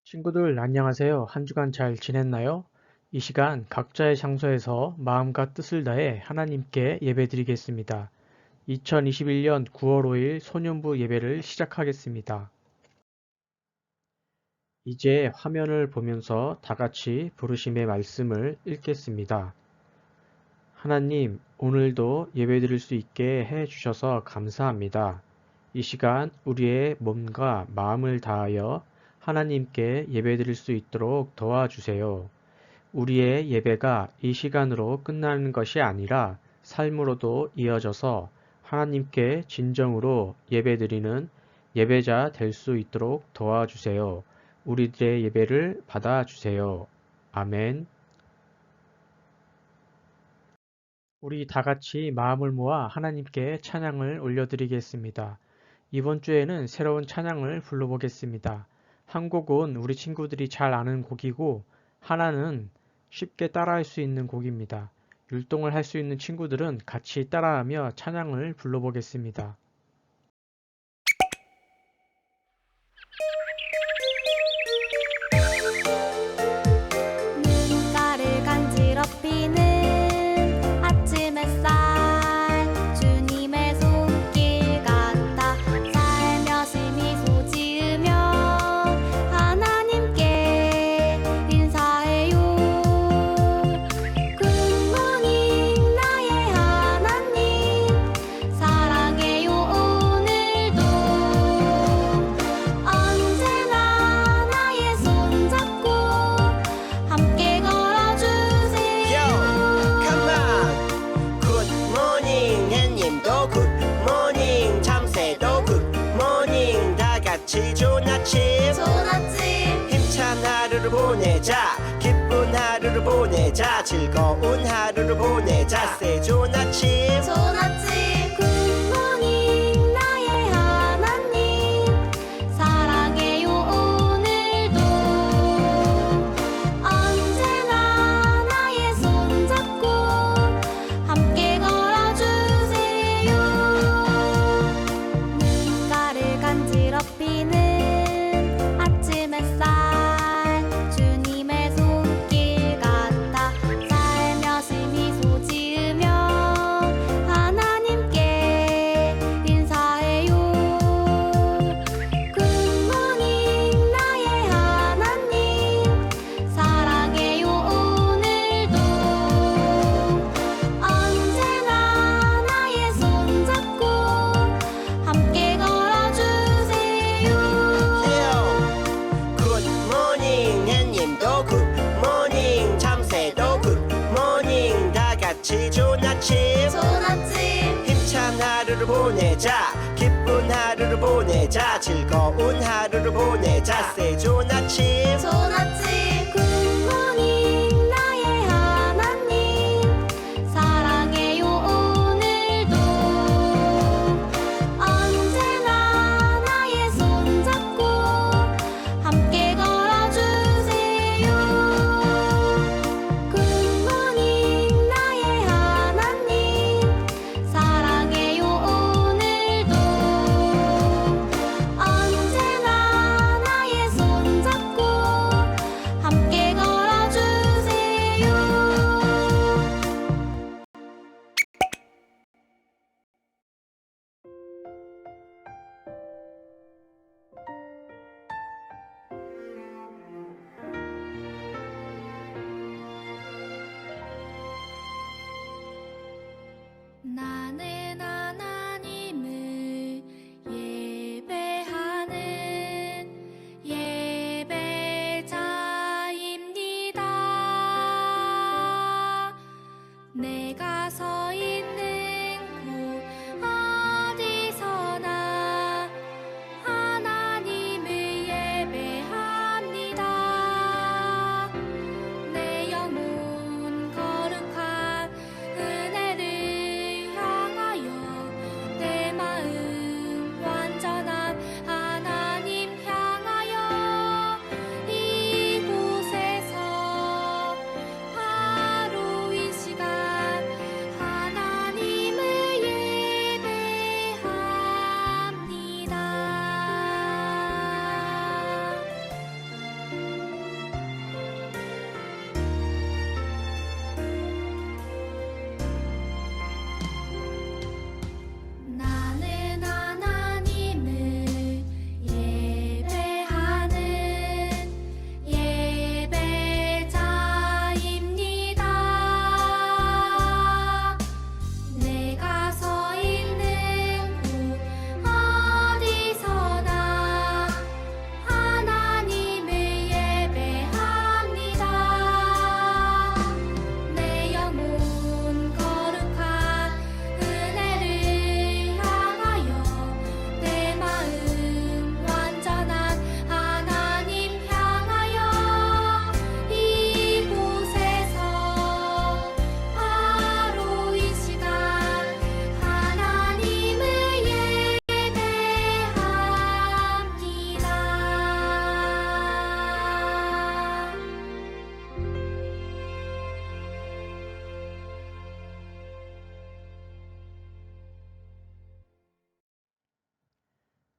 친구들 안녕하세요. 한 주간 잘 지냈나요? 이 시간 각자의 장소에서 마음과 뜻을 다해 하나님께 예배드리겠습니다. 2021년 9월 5일 소년부 예배를 시작하겠습니다. 이제 화면을 보면서 다 같이 부르심의 말씀을 읽겠습니다. 하나님, 오늘도 예배드릴 수 있게 해 주셔서 감사합니다. 이 시간 우리의 몸과 마음을 다하여 하나님께 예배드릴 수 있도록 도와주세요. 우리의 예배가 이 시간으로 끝나는 것이 아니라 삶으로도 이어져서 하나님께 진정으로 예배드리는 예배자 될 수 있도록 도와주세요. 우리들의 예배를 받아주세요. 아멘. 우리 다 같이 마음을 모아 하나님께 찬양을 올려드리겠습니다. 이번 주에는 새로운 찬양을 불러보겠습니다. 한 곡은 우리 친구들이 잘 아는 곡이고 하나는 쉽게 따라할 수 있는 곡입니다. 율동을 할 수 있는 친구들은 같이 따라하며 찬양을 불러보겠습니다. 눈가를 간지럽히는 아침 햇살 주님의 손길 같아 살며시 미소 지으며 하나님께 인사해요. 굿모닝 나의 하나님 사랑해요. 오늘도 언제나 나의 손잡고 함께 걸어주세요. Come on. Good morning 햇님도 good morning 참새도 good morning 다 같이 좋은 아침 좋은 아침 힘찬 하루를 보내자 기쁜 하루를 보내자 즐거운 하루를 보내자 say 좋은 아침 좋은 아침 굿모닝 나의 하나님 사랑해요. 오늘도 언제나 나의 손잡고 함께 걸어주세요. 눈가를 간지럽히는 아침 햇살 주님의 손길 같아 살며시 미소 지으며 하나님께 인사해요. 굿모닝 나의 하나님 사랑해요. 오늘도 언제나 나의 손잡고 함께 걸어주세요. Good morning 햇님도 good morning 참새도 good morning 다 같이 좋은 아침 좋은 아침 힘찬 하루를 보내자 기쁜 하루를 보내자 즐거운 하루를 보내자 say 좋은 아침 좋은 아침 굿모닝 나의 하나님 사랑해요. 오늘도 언제나 나의 손잡고 함께 걸어주세요. 굿모닝 나의 하나님 사랑해요. 오늘도 언제나 나의 손잡고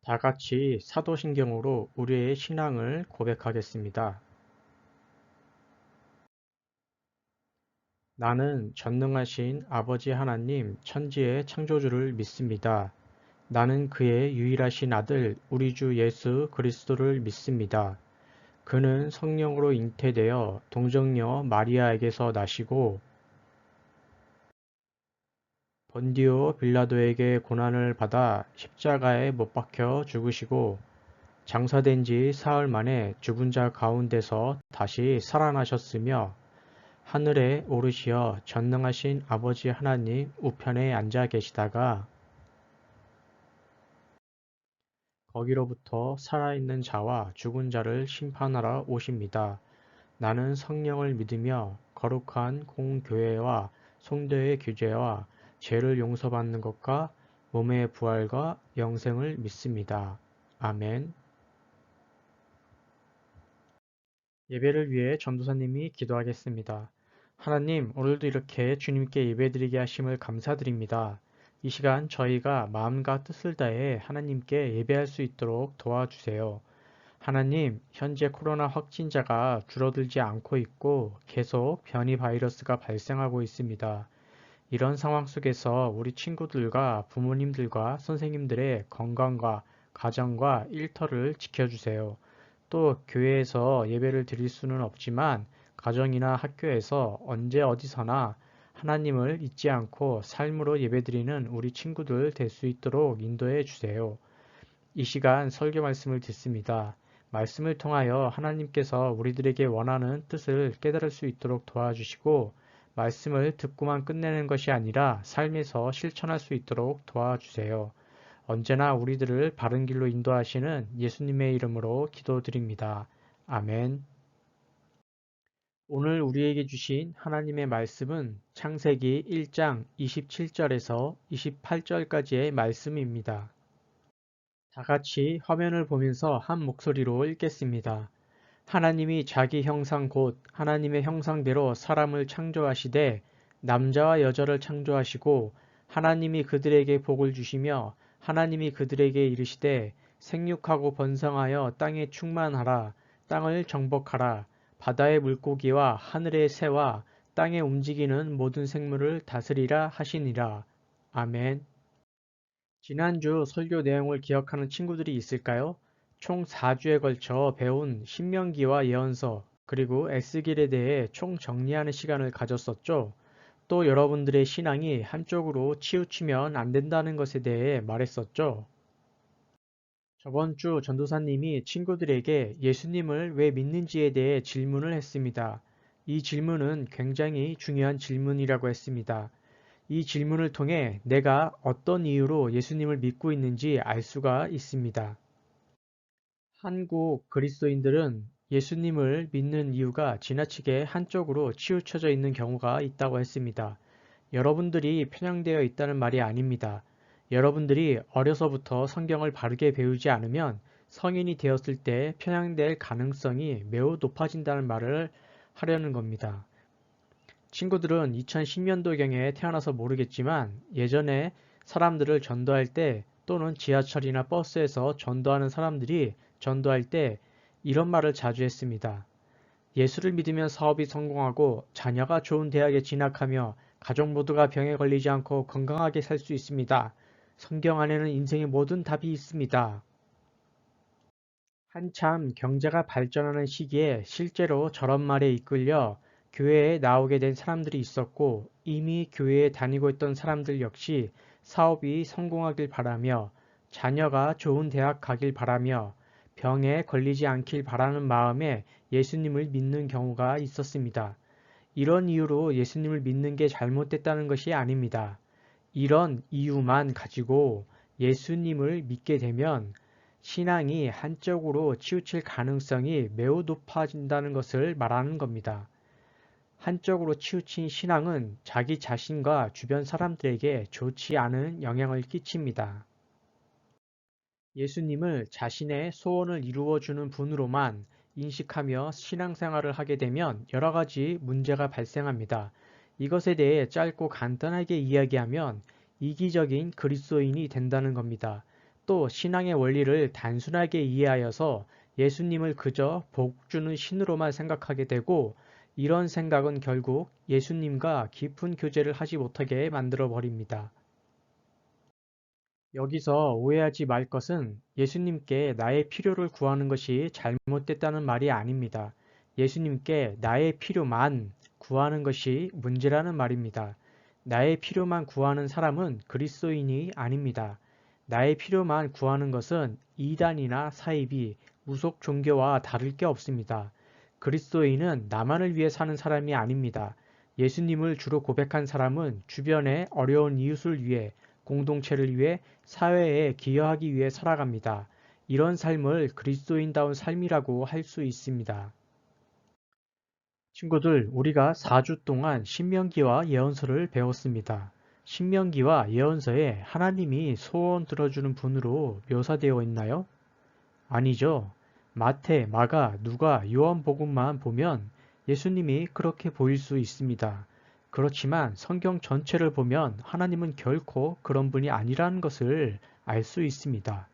다 같이 사도신경으로 우리의 신앙을 고백하겠습니다. 나는 전능하신 아버지 하나님 천지의 창조주를 믿습니다. 나는 그의 유일하신 아들 우리 주 예수 그리스도를 믿습니다. 그는 성령으로 잉태되어 동정녀 마리아에게서 나시고 본디오 빌라도에게 고난을 받아 십자가에 못 박혀 죽으시고 장사된 지 사흘 만에 죽은 자 가운데서 다시 살아나셨으며 하늘에 오르시어 전능하신 아버지 하나님 우편에 앉아 계시다가 거기로부터 살아있는 자와 죽은 자를 심판하러 오십니다. 나는 성령을 믿으며 거룩한 공교회와 성도의 규제와 죄를 용서받는 것과 몸의 부활과 영생을 믿습니다. 아멘. 예배를 위해 전도사님이 기도하겠습니다. 하나님, 오늘도 이렇게 주님께 예배드리게 하심을 감사드립니다. 이 시간 저희가 마음과 뜻을 다해 하나님께 예배할 수 있도록 도와주세요. 하나님, 현재 코로나 확진자가 줄어들지 않고 있고 계속 변이 바이러스가 발생하고 있습니다. 이런 상황 속에서 우리 친구들과 부모님들과 선생님들의 건강과 가정과 일터를 지켜주세요. 또 교회에서 예배를 드릴 수는 없지만 가정이나 학교에서 언제 어디서나 하나님을 잊지 않고 삶으로 예배드리는 우리 친구들 될 수 있도록 인도해 주세요. 이 시간 설교 말씀을 듣습니다. 말씀을 통하여 하나님께서 우리들에게 원하는 뜻을 깨달을 수 있도록 도와주시고 말씀을 듣고만 끝내는 것이 아니라 삶에서 실천할 수 있도록 도와주세요. 언제나 우리들을 바른 길로 인도하시는 예수님의 이름으로 기도드립니다. 아멘. 오늘 우리에게 주신 하나님의 말씀은 창세기 1장 27절에서 28절까지의 말씀입니다. 다 같이 화면을 보면서 한 목소리로 읽겠습니다. 하나님이 자기 형상 곧 하나님의 형상대로 사람을 창조하시되 남자와 여자를 창조하시고 하나님이 그들에게 복을 주시며 하나님이 그들에게 이르시되 생육하고 번성하여 땅에 충만하라 땅을 정복하라 바다의 물고기와 하늘의 새와 땅에 움직이는 모든 생물을 다스리라 하시니라. 아멘. 지난주 설교 내용을 기억하는 친구들이 있을까요? 총 4주에 걸쳐 배운 신명기와 예언서 그리고 에스겔에 대해 총 정리하는 시간을 가졌었죠. 또 여러분들의 신앙이 한쪽으로 치우치면 안 된다는 것에 대해 말했었죠. 저번 주 전도사님이 친구들에게 예수님을 왜 믿는지에 대해 질문을 했습니다. 이 질문은 굉장히 중요한 질문이라고 했습니다. 이 질문을 통해 내가 어떤 이유로 예수님을 믿고 있는지 알 수가 있습니다. 한국 그리스도인들은 예수님을 믿는 이유가 지나치게 한쪽으로 치우쳐져 있는 경우가 있다고 했습니다. 여러분들이 편향되어 있다는 말이 아닙니다. 여러분들이 어려서부터 성경을 바르게 배우지 않으면 성인이 되었을 때 편향될 가능성이 매우 높아진다는 말을 하려는 겁니다. 친구들은 2010년도경에 태어나서 모르겠지만 예전에 사람들을 전도할 때 또는 지하철이나 버스에서 전도하는 사람들이 전도할 때 이런 말을 자주 했습니다. 예수를 믿으면 사업이 성공하고 자녀가 좋은 대학에 진학하며 가족 모두가 병에 걸리지 않고 건강하게 살 수 있습니다. 성경 안에는 인생의 모든 답이 있습니다. 한참 경제가 발전하는 시기에 실제로 저런 말에 이끌려 교회에 나오게 된 사람들이 있었고 이미 교회에 다니고 있던 사람들 역시 사업이 성공하길 바라며 자녀가 좋은 대학 가길 바라며 병에 걸리지 않길 바라는 마음에 예수님을 믿는 경우가 있었습니다. 이런 이유로 예수님을 믿는 게 잘못됐다는 것이 아닙니다. 이런 이유만 가지고 예수님을 믿게 되면 신앙이 한쪽으로 치우칠 가능성이 매우 높아진다는 것을 말하는 겁니다. 한쪽으로 치우친 신앙은 자기 자신과 주변 사람들에게 좋지 않은 영향을 끼칩니다. 예수님을 자신의 소원을 이루어주는 분으로만 인식하며 신앙생활을 하게 되면 여러 가지 문제가 발생합니다. 이것에 대해 짧고 간단하게 이야기하면 이기적인 그리스도인이 된다는 겁니다. 또 신앙의 원리를 단순하게 이해하여서 예수님을 그저 복 주는 신으로만 생각하게 되고 이런 생각은 결국 예수님과 깊은 교제를 하지 못하게 만들어 버립니다. 여기서 오해하지 말 것은 예수님께 나의 필요를 구하는 것이 잘못됐다는 말이 아닙니다. 예수님께 나의 필요만 구하는 것이 문제라는 말입니다. 나의 필요만 구하는 사람은 그리스도인이 아닙니다. 나의 필요만 구하는 것은 이단이나 사이비, 무속 종교와 다를 게 없습니다. 그리스도인은 나만을 위해 사는 사람이 아닙니다. 예수님을 주로 고백한 사람은 주변의 어려운 이웃을 위해, 공동체를 위해, 사회에 기여하기 위해 살아갑니다. 이런 삶을 그리스도인다운 삶이라고 할 수 있습니다. 친구들, 우리가 4주 동안 신명기와 예언서를 배웠습니다. 신명기와 예언서에 하나님이 소원 들어주는 분으로 묘사되어 있나요? 아니죠. 마태, 마가, 누가, 요한복음만 보면 예수님이 그렇게 보일 수 있습니다. 그렇지만 성경 전체를 보면 하나님은 결코 그런 분이 아니라는 것을 알 수 있습니다.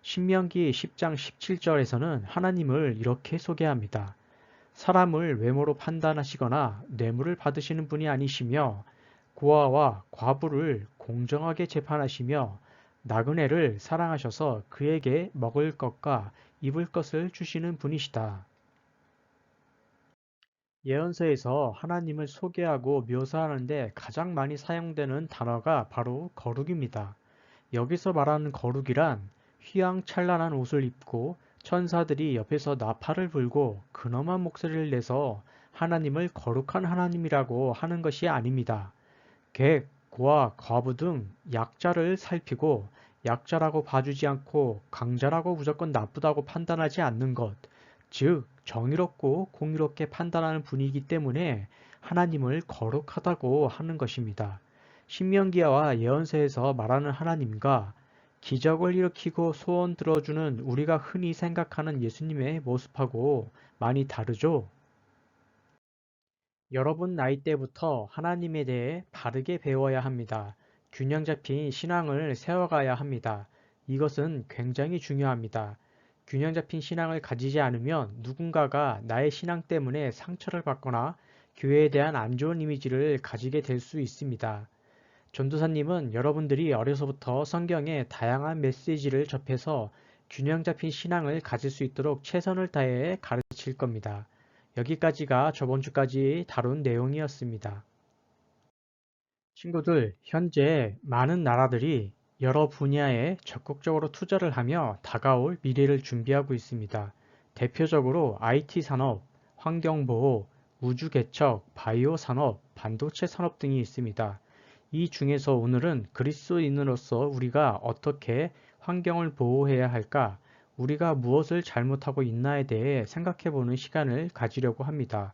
신명기 10장 17절에서는 하나님을 이렇게 소개합니다. 사람을 외모로 판단하시거나 뇌물을 받으시는 분이 아니시며 고아와 과부를 공정하게 재판하시며 나그네를 사랑하셔서 그에게 먹을 것과 입을 것을 주시는 분이시다. 예언서에서 하나님을 소개하고 묘사하는데 가장 많이 사용되는 단어가 바로 거룩입니다. 여기서 말하는 거룩이란 휘황찬란한 옷을 입고 천사들이 옆에서 나팔을 불고 근엄한 목소리를 내서 하나님을 거룩한 하나님이라고 하는 것이 아닙니다. 객, 고아, 과부 등 약자를 살피고 약자라고 봐주지 않고 강자라고 무조건 나쁘다고 판단하지 않는 것, 즉 정의롭고 공의롭게 판단하는 분이기 때문에 하나님을 거룩하다고 하는 것입니다. 신명기와 예언서에서 말하는 하나님과 기적을 일으키고 소원 들어주는 우리가 흔히 생각하는 예수님의 모습하고 많이 다르죠? 여러분 나이대부터 하나님에 대해 바르게 배워야 합니다. 균형 잡힌 신앙을 세워가야 합니다. 이것은 굉장히 중요합니다. 균형 잡힌 신앙을 가지지 않으면 누군가가 나의 신앙 때문에 상처를 받거나 교회에 대한 안 좋은 이미지를 가지게 될 수 있습니다. 전도사님은 여러분들이 어려서부터 성경의 다양한 메시지를 접해서 균형 잡힌 신앙을 가질 수 있도록 최선을 다해 가르칠 겁니다. 여기까지가 저번 주까지 다룬 내용이었습니다. 친구들, 현재 많은 나라들이 여러 분야에 적극적으로 투자를 하며 다가올 미래를 준비하고 있습니다. 대표적으로 IT 산업, 환경보호, 우주개척, 바이오 산업, 반도체 산업 등이 있습니다. 이 중에서 오늘은 그리스도인으로서 우리가 어떻게 환경을 보호해야 할까, 우리가 무엇을 잘못하고 있나에 대해 생각해보는 시간을 가지려고 합니다.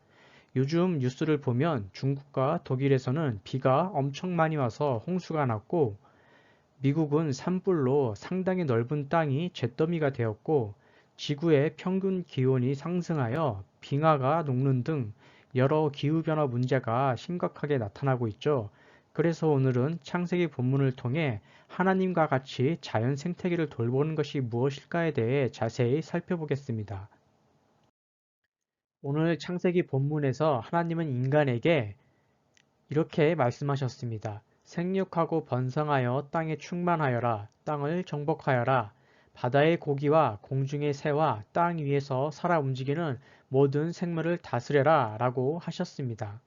요즘 뉴스를 보면 중국과 독일에서는 비가 엄청 많이 와서 홍수가 났고, 미국은 산불로 상당히 넓은 땅이 잿더미가 되었고, 지구의 평균 기온이 상승하여 빙하가 녹는 등 여러 기후변화 문제가 심각하게 나타나고 있죠. 그래서 오늘은 창세기 본문을 통해 하나님과 같이 자연 생태계를 돌보는 것이 무엇일까에 대해 자세히 살펴보겠습니다. 오늘 창세기 본문에서 하나님은 인간에게 이렇게 말씀하셨습니다. 생육하고 번성하여 땅에 충만하여라. 땅을 정복하여라. 바다의 고기와 공중의 새와 땅 위에서 살아 움직이는 모든 생물을 다스려라 라고 하셨습니다.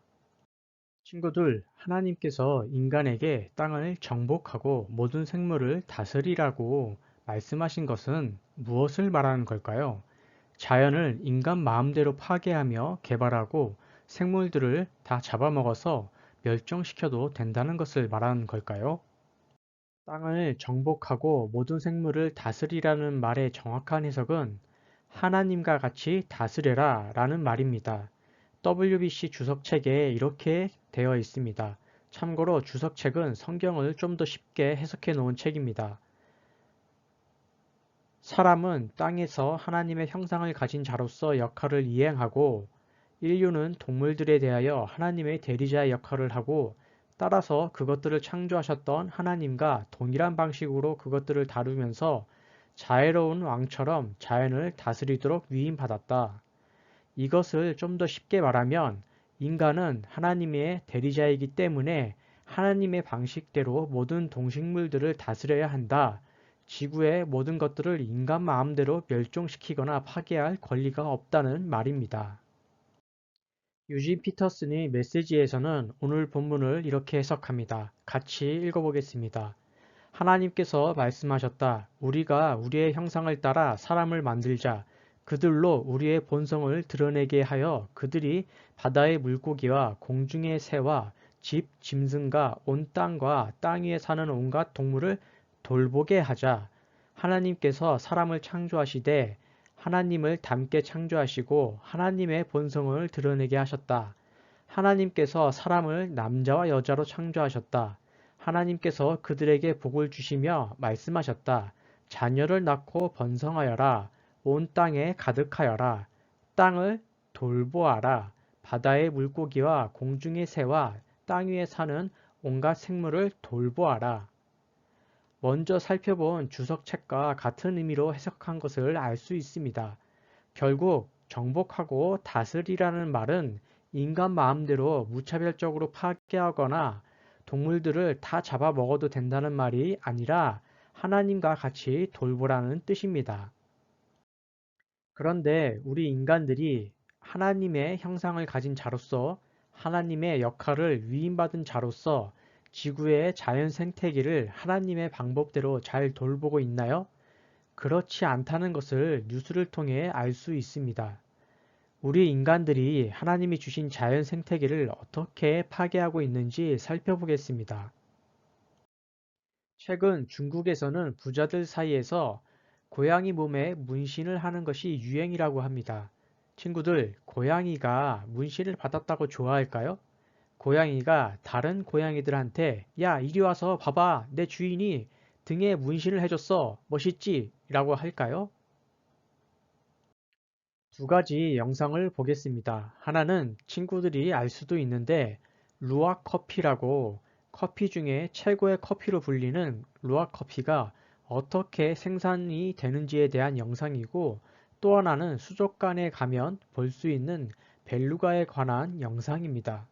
친구들, 하나님께서 인간에게 땅을 정복하고 모든 생물을 다스리라고 말씀하신 것은 무엇을 말하는 걸까요? 자연을 인간 마음대로 파괴하며 개발하고 생물들을 다 잡아먹어서 멸종시켜도 된다는 것을 말하는 걸까요? 땅을 정복하고 모든 생물을 다스리라는 말의 정확한 해석은 하나님과 같이 다스려라 라는 말입니다. WBC 주석책에 이렇게 되어 있습니다. 참고로 주석책은 성경을 좀 더 쉽게 해석해 놓은 책입니다. 사람은 땅에서 하나님의 형상을 가진 자로서 역할을 이행하고 인류는 동물들에 대하여 하나님의 대리자의 역할을 하고 따라서 그것들을 창조하셨던 하나님과 동일한 방식으로 그것들을 다루면서 자애로운 왕처럼 자연을 다스리도록 위임받았다. 이것을 좀 더 쉽게 말하면 인간은 하나님의 대리자이기 때문에 하나님의 방식대로 모든 동식물들을 다스려야 한다. 지구의 모든 것들을 인간 마음대로 멸종시키거나 파괴할 권리가 없다는 말입니다. 유진 피터슨의 메시지에서는 오늘 본문을 이렇게 해석합니다. 같이 읽어보겠습니다. 하나님께서 말씀하셨다. 우리가 우리의 형상을 따라 사람을 만들자. 그들로 우리의 본성을 드러내게 하여 그들이 바다의 물고기와 공중의 새와 집, 짐승과 온 땅과 땅 위에 사는 온갖 동물을 돌보게 하자. 하나님께서 사람을 창조하시되 하나님을 닮게 창조하시고 하나님의 본성을 드러내게 하셨다. 하나님께서 사람을 남자와 여자로 창조하셨다. 하나님께서 그들에게 복을 주시며 말씀하셨다. 자녀를 낳고 번성하여라. 온 땅에 가득하여라. 땅을 돌보아라. 바다의 물고기와 공중의 새와 땅 위에 사는 온갖 생물을 돌보아라. 먼저 살펴본 주석책과 같은 의미로 해석한 것을 알 수 있습니다. 결국 정복하고 다스리라는 말은 인간 마음대로 무차별적으로 파괴하거나 동물들을 다 잡아먹어도 된다는 말이 아니라 하나님과 같이 돌보라는 뜻입니다. 그런데 우리 인간들이 하나님의 형상을 가진 자로서 하나님의 역할을 위임받은 자로서 지구의 자연 생태계를 하나님의 방법대로 잘 돌보고 있나요? 그렇지 않다는 것을 뉴스를 통해 알 수 있습니다. 우리 인간들이 하나님이 주신 자연 생태계를 어떻게 파괴하고 있는지 살펴보겠습니다. 최근 중국에서는 부자들 사이에서 고양이 몸에 문신을 하는 것이 유행이라고 합니다. 친구들, 고양이가 문신을 받았다고 좋아할까요? 고양이가 다른 고양이들한테 야, 이리 와서 봐봐. 내 주인이 등에 문신을 해줬어. 멋있지? 라고 할까요? 두 가지 영상을 보겠습니다. 하나는 친구들이 알 수도 있는데 루악 커피라고 커피 중에 최고의 커피로 불리는 루악 커피가 어떻게 생산이 되는지에 대한 영상이고 또 하나는 수족관에 가면 볼 수 있는 벨루가에 관한 영상입니다.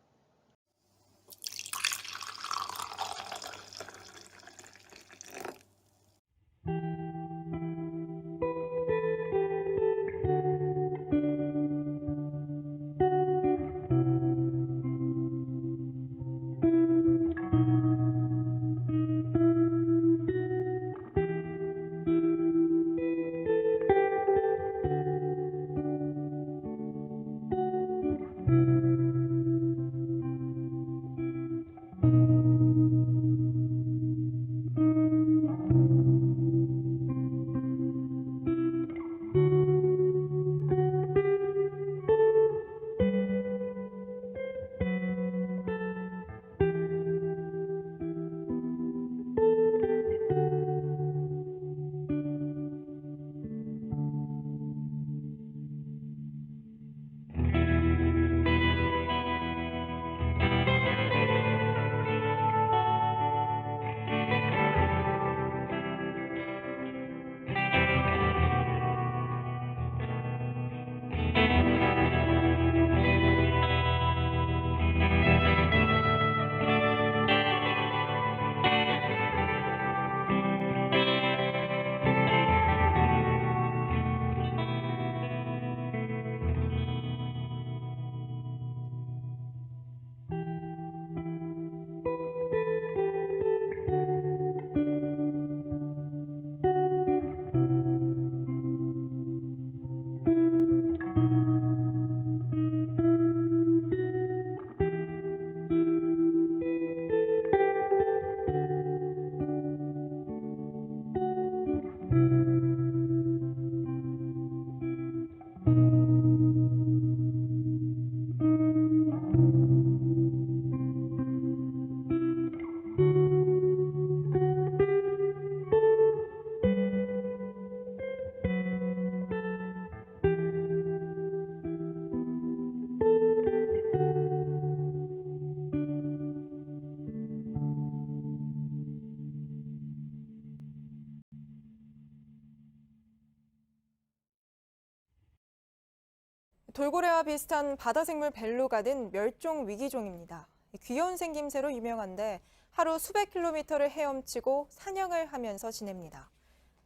돌고래와 비슷한 바다생물 벨루가는 멸종 위기종입니다. 귀여운 생김새로 유명한데 하루 수백 킬로미터를 헤엄치고 사냥을 하면서 지냅니다.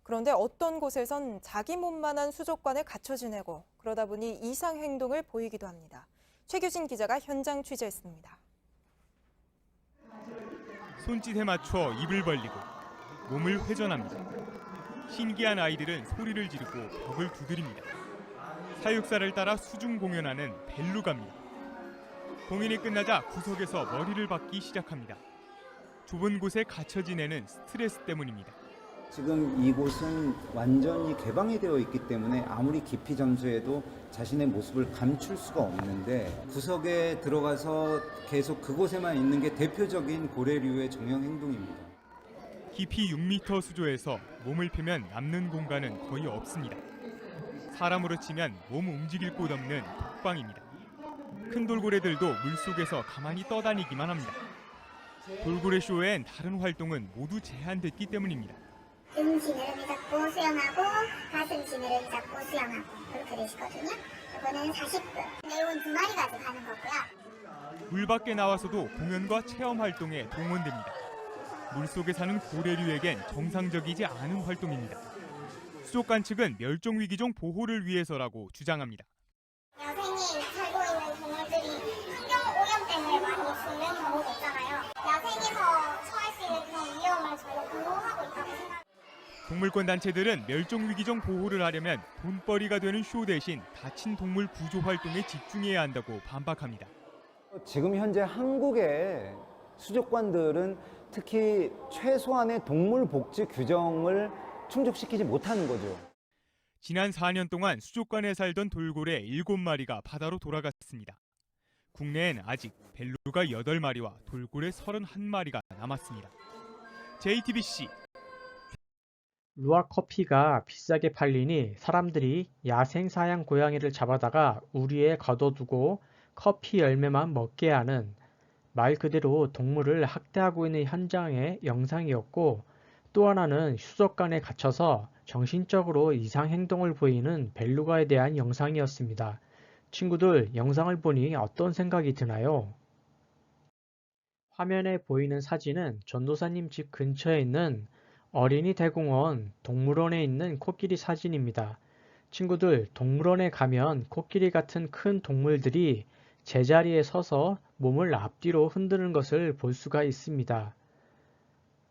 그런데 어떤 곳에선 자기 몸만한 수족관에 갇혀 지내고 그러다 보니 이상 행동을 보이기도 합니다. 최규진 기자가 현장 취재했습니다. 손짓에 맞춰 입을 벌리고 몸을 회전합니다. 신기한 아이들은 소리를 지르고 벽을 두드립니다. 사육사를 따라 수중 공연하는 벨루가입니다. 공연이 끝나자 구석에서 머리를 박기 시작합니다. 좁은 곳에 갇혀 지내는 스트레스 때문입니다. 지금 이곳은 완전히 개방이 되어 있기 때문에 아무리 깊이 잠수해도 자신의 모습을 감출 수가 없는데 구석에 들어가서 계속 그곳에만 있는 게 대표적인 고래류의 정형 행동입니다. 깊이 6m 수조에서 몸을 펴면 남는 공간은 거의 없습니다. 사람으로 치면 몸 움직일 곳 없는 독방입니다. 큰 돌고래들도 물속에서 가만히 떠다니기만 합니다. 돌고래 쇼엔 다른 활동은 모두 제한됐기 때문입니다. 등 지느러미 잡고 수영하고 가슴 지느러미 잡고 수영하고 그렇게 되시거든요. 이거는 40분. 매운 2마리까지 가는 거고요. 물 밖에 나와서도 공연과 체험 활동에 동원됩니다. 물속에 사는 고래류에겐 정상적이지 않은 활동입니다. 수족관 측은 멸종위기종 보호를 위해서라고 주장합니다. 야생이 살고 있는 동물들이 환경오염 때문에 많이 죽는 경우도 있잖아요. 야생에서 처할 수 있는 그런 위험을 저희가 보호하고 있다고 생각합니다. 동물권 단체들은 멸종위기종 보호를 하려면 돈벌이가 되는 쇼 대신 다친 동물 구조 활동에 집중해야 한다고 반박합니다. 지금 현재 한국의 수족관들은 특히 최소한의 동물 복지 규정을 충족시키지 못하는 거죠. 지난 4년 동안 수족관에 살던 돌고래 7마리가 바다로 돌아갔습니다. 국내엔 아직 벨루가 8마리와 돌고래 31마리가 남았습니다. JTBC 루아 커피가 비싸게 팔리니 사람들이 야생 사양 고양이를 잡아다가 우리에 가둬두고 커피 열매만 먹게 하는 말 그대로 동물을 학대하고 있는 현장의 영상이었고, 또 하나는 수족관에 갇혀서 정신적으로 이상 행동을 보이는 벨루가에 대한 영상이었습니다. 친구들, 영상을 보니 어떤 생각이 드나요? 화면에 보이는 사진은 전도사님 집 근처에 있는 어린이 대공원 동물원에 있는 코끼리 사진입니다. 친구들, 동물원에 가면 코끼리 같은 큰 동물들이 제자리에 서서 몸을 앞뒤로 흔드는 것을 볼 수가 있습니다.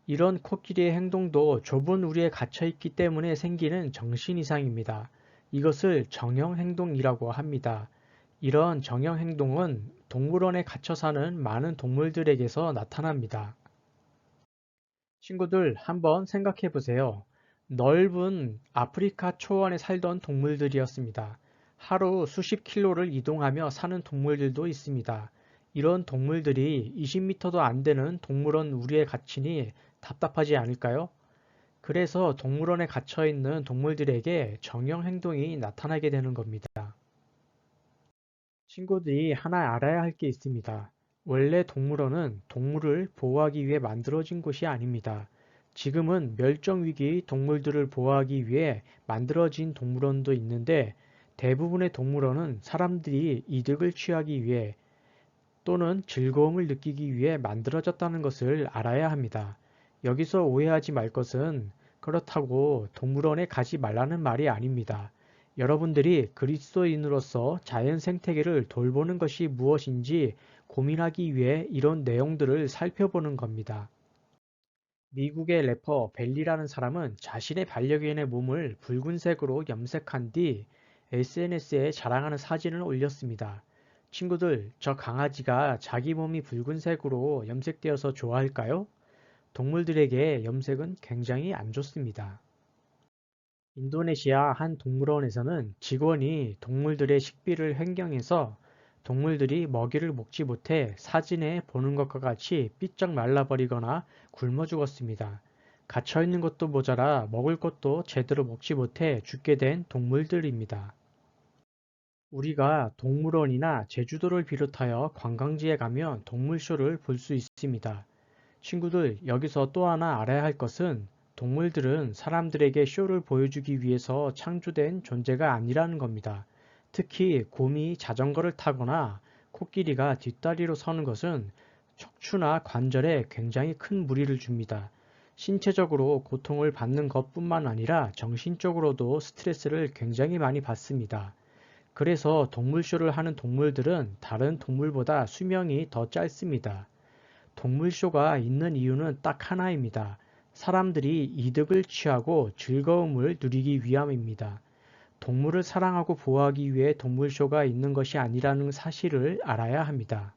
이런 코끼리의 행동도 좁은 우리에 갇혀 있기 때문에 생기는 정신 이상입니다. 이것을 정형 행동이라고 합니다. 이런 정형 행동은 동물원에 갇혀 사는 많은 동물들에게서 나타납니다. 친구들, 한번 생각해 보세요. 넓은 아프리카 초원에 살던 동물들이었습니다. 하루 수십 킬로를 이동하며 사는 동물들도 있습니다. 이런 동물들이 20m도 안 되는 동물원 우리에 갇히니 답답하지 않을까요? 그래서 동물원에 갇혀 있는 동물들에게 정형 행동이 나타나게 되는 겁니다. 친구들이 하나 알아야 할 게 있습니다. 원래 동물원은 동물을 보호하기 위해 만들어진 곳이 아닙니다. 지금은 멸종위기 동물들을 보호하기 위해 만들어진 동물원도 있는데, 대부분의 동물원은 사람들이 이득을 취하기 위해 또는 즐거움을 느끼기 위해 만들어졌다는 것을 알아야 합니다. 여기서 오해하지 말 것은 그렇다고 동물원에 가지 말라는 말이 아닙니다. 여러분들이 그리스도인으로서 자연 생태계를 돌보는 것이 무엇인지 고민하기 위해 이런 내용들을 살펴보는 겁니다. 미국의 래퍼 벨리라는 사람은 자신의 반려견의 몸을 붉은색으로 염색한 뒤 SNS에 자랑하는 사진을 올렸습니다. 친구들, 저 강아지가 자기 몸이 붉은색으로 염색되어서 좋아할까요? 동물들에게 염색은 굉장히 안 좋습니다. 인도네시아 한 동물원에서는 직원이 동물들의 식비를 횡령해서 동물들이 먹이를 먹지 못해 사진에 보는 것과 같이 삐쩍 말라버리거나 굶어 죽었습니다. 갇혀있는 것도 모자라 먹을 것도 제대로 먹지 못해 죽게 된 동물들입니다. 우리가 동물원이나 제주도를 비롯하여 관광지에 가면 동물쇼를 볼 수 있습니다. 친구들, 여기서 또 하나 알아야 할 것은 동물들은 사람들에게 쇼를 보여주기 위해서 창조된 존재가 아니라는 겁니다. 특히 곰이 자전거를 타거나 코끼리가 뒷다리로 서는 것은 척추나 관절에 굉장히 큰 무리를 줍니다. 신체적으로 고통을 받는 것뿐만 아니라 정신적으로도 스트레스를 굉장히 많이 받습니다. 그래서 동물쇼를 하는 동물들은 다른 동물보다 수명이 더 짧습니다. 동물쇼가 있는 이유는 딱 하나입니다. 사람들이 이득을 취하고 즐거움을 누리기 위함입니다. 동물을 사랑하고 보호하기 위해 동물쇼가 있는 것이 아니라는 사실을 알아야 합니다.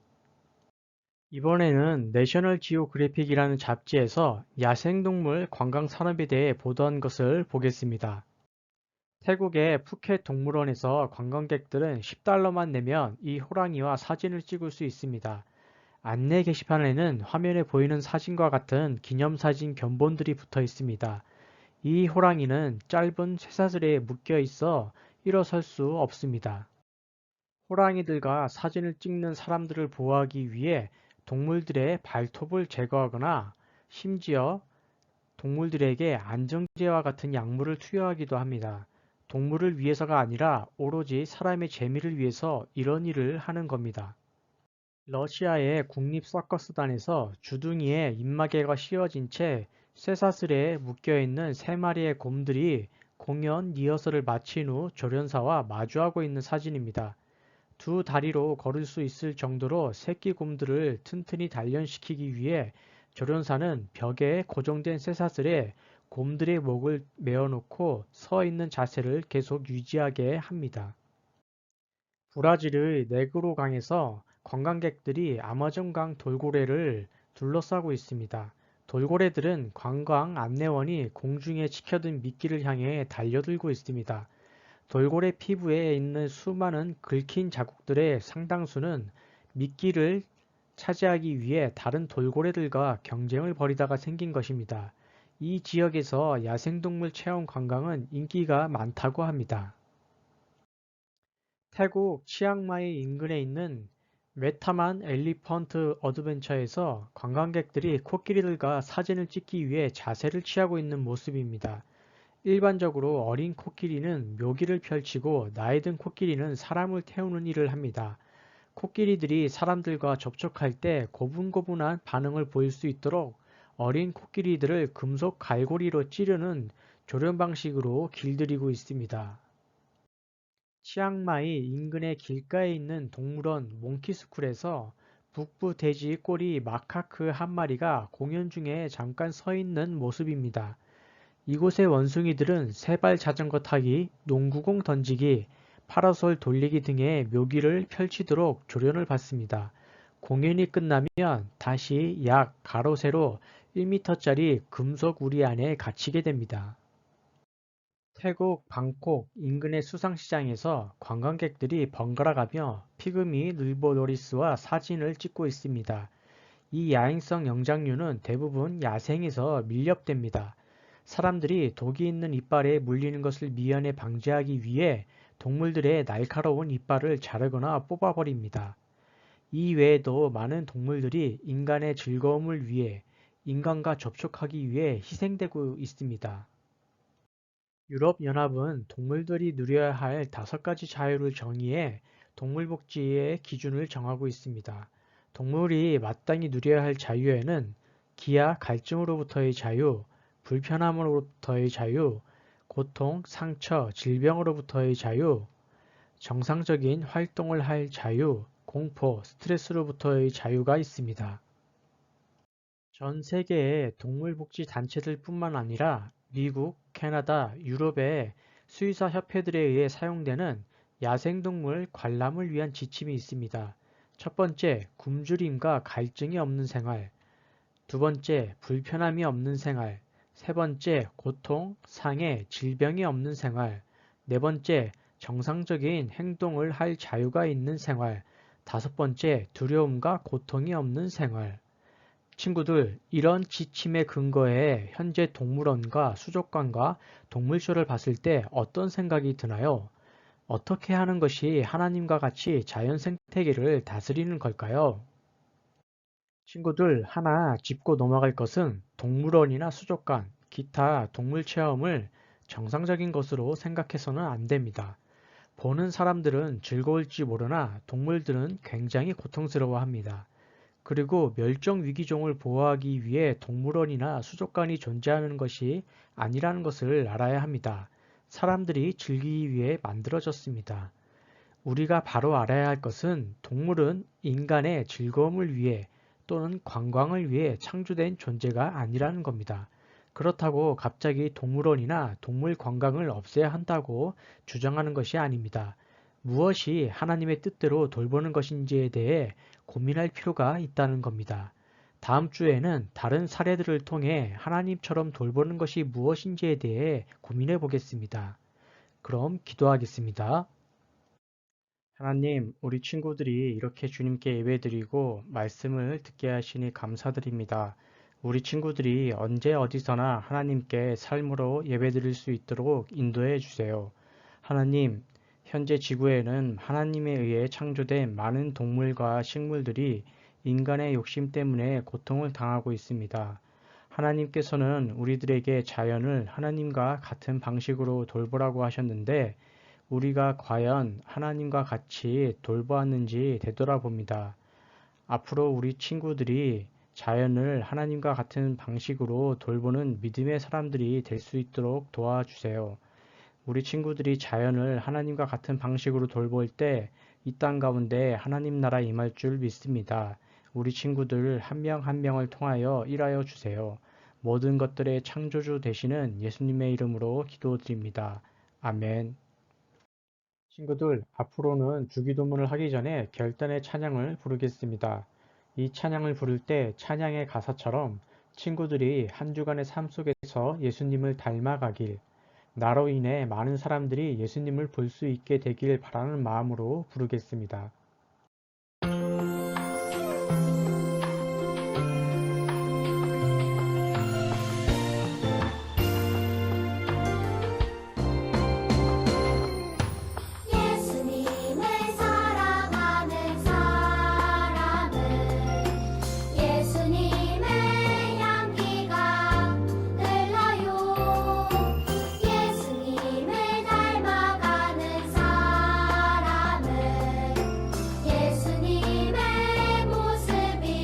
이번에는 내셔널 지오그래픽이라는 잡지에서 야생동물 관광 산업에 대해 보도한 것을 보겠습니다. 태국의 푸켓 동물원에서 관광객들은 $10만 내면 이 호랑이와 사진을 찍을 수 있습니다. 안내 게시판에는 화면에 보이는 사진과 같은 기념사진 견본들이 붙어 있습니다. 이 호랑이는 짧은 쇠사슬에 묶여 있어 일어설 수 없습니다. 호랑이들과 사진을 찍는 사람들을 보호하기 위해 동물들의 발톱을 제거하거나 심지어 동물들에게 안정제와 같은 약물을 투여하기도 합니다. 동물을 위해서가 아니라 오로지 사람의 재미를 위해서 이런 일을 하는 겁니다. 러시아의 국립 서커스단에서 주둥이에 입마개가 씌워진 채 쇠사슬에 묶여있는 3마리의 곰들이 공연 리허설을 마친 후 조련사와 마주하고 있는 사진입니다. 두 다리로 걸을 수 있을 정도로 새끼 곰들을 튼튼히 단련시키기 위해 조련사는 벽에 고정된 쇠사슬에 곰들의 목을 메어놓고 서 있는 자세를 계속 유지하게 합니다. 브라질의 네그로강에서 관광객들이 아마존강 돌고래를 둘러싸고 있습니다. 돌고래들은 관광 안내원이 공중에 치켜든 미끼를 향해 달려들고 있습니다. 돌고래 피부에 있는 수많은 긁힌 자국들의 상당수는 미끼를 차지하기 위해 다른 돌고래들과 경쟁을 벌이다가 생긴 것입니다. 이 지역에서 야생동물 체험 관광은 인기가 많다고 합니다. 태국 치앙마이 인근에 있는 메타만 엘리펀트 어드벤처에서 관광객들이 코끼리들과 사진을 찍기 위해 자세를 취하고 있는 모습입니다. 일반적으로 어린 코끼리는 묘기를 펼치고 나이 든 코끼리는 사람을 태우는 일을 합니다. 코끼리들이 사람들과 접촉할 때 고분고분한 반응을 보일 수 있도록 어린 코끼리들을 금속 갈고리로 찌르는 조련 방식으로 길들이고 있습니다. 치앙마이 인근의 길가에 있는 동물원 몽키스쿨에서 북부 돼지 꼬리 마카크 한 마리가 공연 중에 잠깐 서 있는 모습입니다. 이곳의 원숭이들은 세발 자전거 타기, 농구공 던지기, 파라솔 돌리기 등의 묘기를 펼치도록 조련을 받습니다. 공연이 끝나면 다시 약 가로 세로 1m짜리 금속 우리 안에 갇히게 됩니다. 태국 방콕 인근의 수상시장에서 관광객들이 번갈아가며 피그미 늘보노리스와 사진을 찍고 있습니다. 이 야행성 영장류는 대부분 야생에서 밀렵됩니다. 사람들이 독이 있는 이빨에 물리는 것을 미연에 방지하기 위해 동물들의 날카로운 이빨을 자르거나 뽑아버립니다. 이 외에도 많은 동물들이 인간의 즐거움을 위해 인간과 접촉하기 위해 희생되고 있습니다. 유럽연합은 동물들이 누려야 할 5가지 자유를 정의해 동물복지의 기준을 정하고 있습니다. 동물이 마땅히 누려야 할 자유에는 기아 갈증으로부터의 자유, 불편함으로부터의 자유, 고통, 상처, 질병으로부터의 자유, 정상적인 활동을 할 자유, 공포, 스트레스로부터의 자유가 있습니다. 전 세계의 동물복지 단체들 뿐만 아니라 미국, 캐나다, 유럽의 수의사 협회들에 의해 사용되는 야생동물 관람을 위한 지침이 있습니다. 첫 번째, 굶주림과 갈증이 없는 생활. 두 번째, 불편함이 없는 생활. 세 번째, 고통, 상해, 질병이 없는 생활. 네 번째, 정상적인 행동을 할 자유가 있는 생활. 다섯 번째, 두려움과 고통이 없는 생활. 친구들, 이런 지침에 근거해 현재 동물원과 수족관과 동물쇼를 봤을 때 어떤 생각이 드나요? 어떻게 하는 것이 하나님과 같이 자연 생태계를 다스리는 걸까요? 친구들, 하나 짚고 넘어갈 것은 동물원이나 수족관, 기타 동물 체험을 정상적인 것으로 생각해서는 안 됩니다. 보는 사람들은 즐거울지 모르나 동물들은 굉장히 고통스러워합니다. 그리고 멸종 위기종을 보호하기 위해 동물원이나 수족관이 존재하는 것이 아니라는 것을 알아야 합니다. 사람들이 즐기기 위해 만들어졌습니다. 우리가 바로 알아야 할 것은 동물은 인간의 즐거움을 위해 또는 관광을 위해 창조된 존재가 아니라는 겁니다. 그렇다고 갑자기 동물원이나 동물 관광을 없애야 한다고 주장하는 것이 아닙니다. 무엇이 하나님의 뜻대로 돌보는 것인지에 대해 고민할 필요가 있다는 겁니다. 다음 주에는 다른 사례들을 통해 하나님처럼 돌보는 것이 무엇인지에 대해 고민해 보겠습니다. 그럼 기도하겠습니다. 하나님, 우리 친구들이 이렇게 주님께 예배드리고 말씀을 듣게 하시니 감사드립니다. 우리 친구들이 언제 어디서나 하나님께 삶으로 예배드릴 수 있도록 인도해 주세요. 하나님, 현재 지구에는 하나님에 의해 창조된 많은 동물과 식물들이 인간의 욕심 때문에 고통을 당하고 있습니다. 하나님께서는 우리들에게 자연을 하나님과 같은 방식으로 돌보라고 하셨는데 우리가 과연 하나님과 같이 돌보았는지 되돌아봅니다. 앞으로 우리 친구들이 자연을 하나님과 같은 방식으로 돌보는 믿음의 사람들이 될 수 있도록 도와주세요. 우리 친구들이 자연을 하나님과 같은 방식으로 돌볼 때 이 땅 가운데 하나님 나라 임할 줄 믿습니다. 우리 친구들 한 명 한 명을 통하여 일하여 주세요. 모든 것들의 창조주 되시는 예수님의 이름으로 기도드립니다. 아멘. 친구들, 앞으로는 주기도문을 하기 전에 결단의 찬양을 부르겠습니다. 이 찬양을 부를 때 찬양의 가사처럼 친구들이 한 주간의 삶 속에서 예수님을 닮아가길, 나로 인해 많은 사람들이 예수님을 볼 수 있게 되길 바라는 마음으로 부르겠습니다. 예수님을 사랑하는 사람은 예수님의 향기가 흘러요. 예수님을 닮아가는 사람은 예수님의 모습이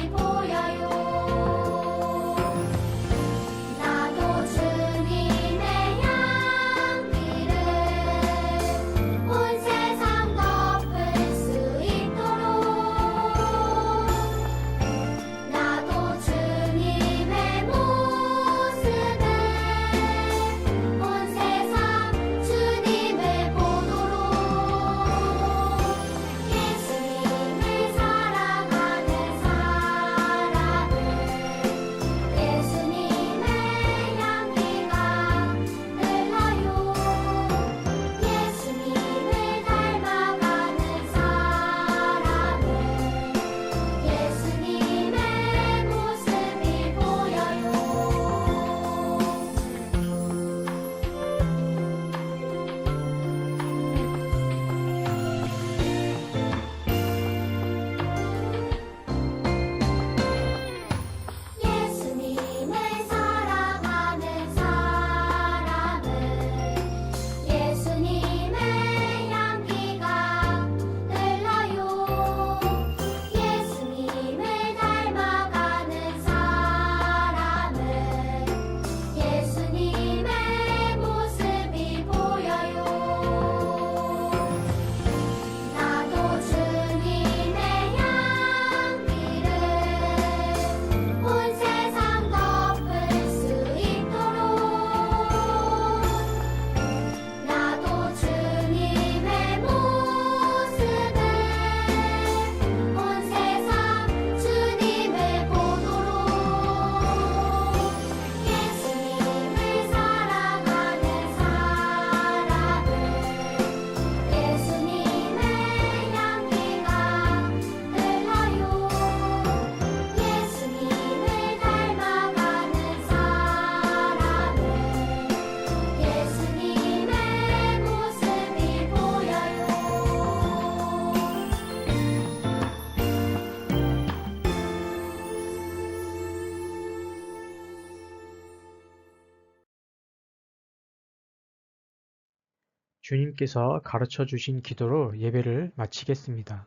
주님께서 가르쳐 주신 기도로 예배를 마치겠습니다.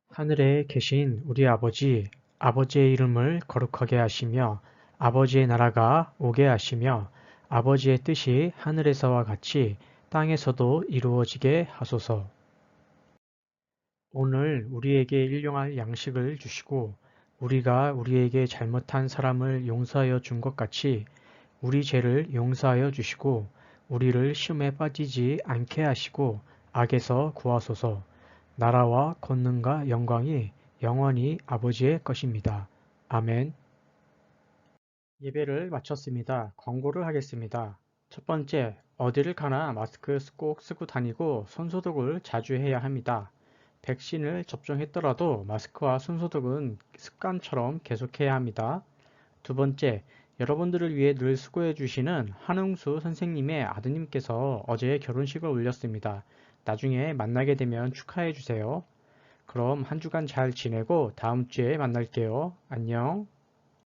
하늘에 계신 우리 아버지, 아버지의 이름을 거룩하게 하시며 아버지의 나라가 오게 하시며 아버지의 뜻이 하늘에서와 같이 땅에서도 이루어지게 하소서. 오늘 우리에게 일용할 양식을 주시고 우리가 우리에게 잘못한 사람을 용서하여 준 것 같이 우리 죄를 용서하여 주시고 우리를 시험에 빠지지 않게 하시고 악에서 구하소서. 나라와 권능과 영광이 영원히 아버지의 것입니다. 아멘. 예배를 마쳤습니다. 광고를 하겠습니다. 첫 번째, 어디를 가나 마스크 꼭 쓰고 다니고 손소독을 자주 해야 합니다. 백신을 접종했더라도 마스크와 손소독은 습관처럼 계속해야 합니다. 두 번째, 여러분들을 위해 늘 수고해 주시는 한웅수 선생님의 아드님께서 어제 결혼식을 올렸습니다. 나중에 만나게 되면 축하해 주세요. 그럼 한 주간 잘 지내고 다음 주에 만날게요. 안녕.